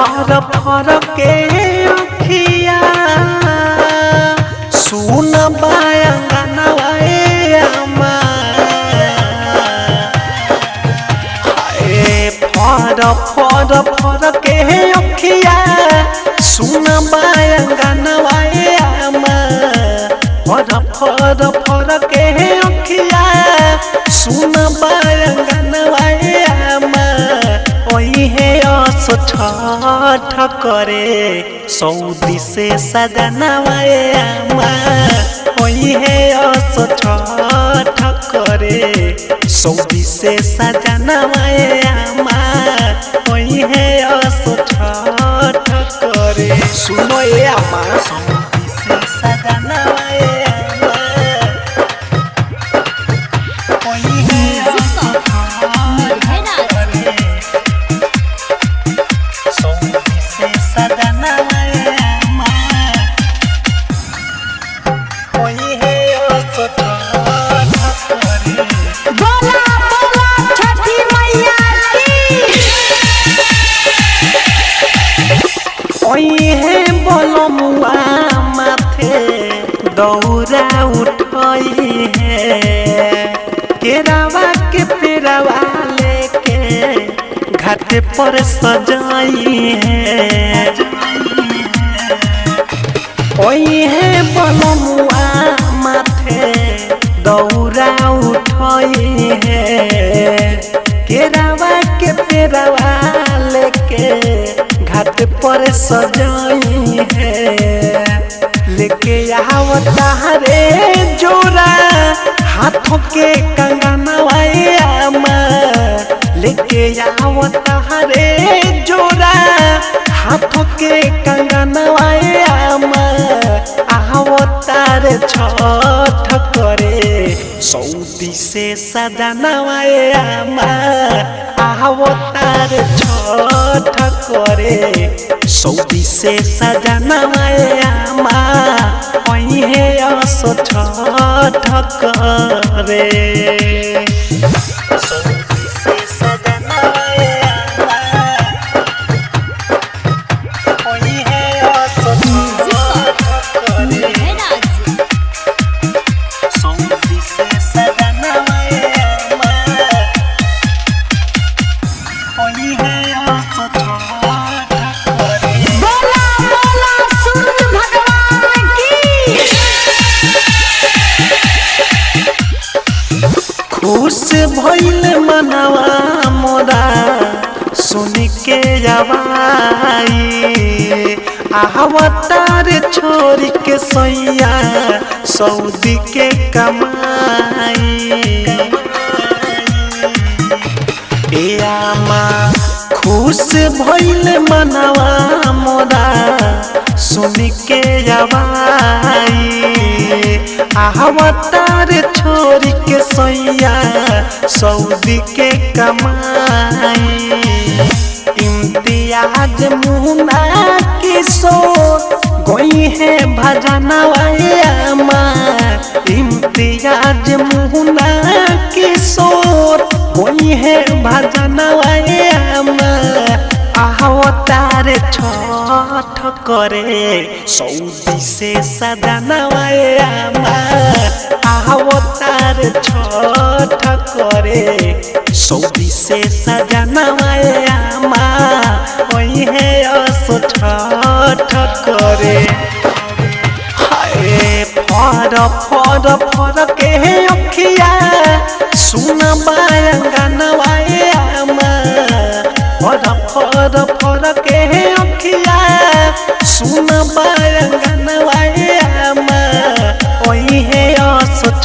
फर फर के अखिया सुन बायंगनवा अम्मा फर फर फर के अखिया सुन बायंगनवा अम्मा फर फर फर के अखिया सुन बायंगनवा अम्मा ओहे ठाठ करे सऊदी से सजनवा अम्मा ओहे ठाठ करे सऊदी से सजनवा अम्मा ओहे ठाठ करे सुनो अम्मा सऊदी से सजनवा दौरा उठाई है केरावा के पेरावा लेके घाट पर सजाई है ओहे बलमुआ माथे दौरा उठाई है केरावा के पेरावा लेके घाट पर सजाई है लेके आवता रे जोरा हाथों के कंगनवा अम्मा लेके आवता रे जोरा हाथों के कंगनवा अम्मा आवता रे छठ करे सऊदी से सजनवा अम्मा आवता रे छठ करे सऊदी से सजनवा अम्मा ओहे ठाठ करे सऊदी से सजनवा अम्मा ओहे ठाठ करे सऊदी से सजनवा अम्मा ओहे खुश भइल मनवा मोरा सुन के जवाई आवतार छोड़ के सैया सऊदी के कमाई ए आमा खुश भइल मनवा मोरा सुन के जवाई आवतार छोड़ के सैया सऊदी के कमाई इम्तियाज मुन्ना किशोर गोई है भजनवा अम्मा इम्तियाज मुन्ना किशोर गोई है भजनवा अम्मा आवतार छठ करे सऊदी से सजनवा अम्मा आवतार छठ करे सऊदी से सजनवा अम्मा ओहे ठाठ करे हाय फर फर फर के अखिया सुन बायंगनवा अम्मा फर फर फर के अखिया सुन बायंगनवा अम्मा ओहे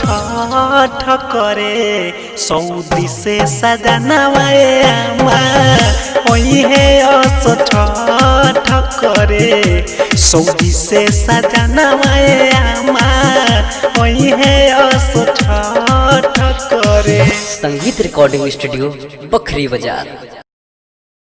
ठाठ करे सऊदी से सजनवा अम्मा ओहे ठाठ करे सऊदी से सजनवा अम्मा ओहे ठाठ करे। संगीत रिकॉर्डिंग स्टूडियो बखरी बाजार।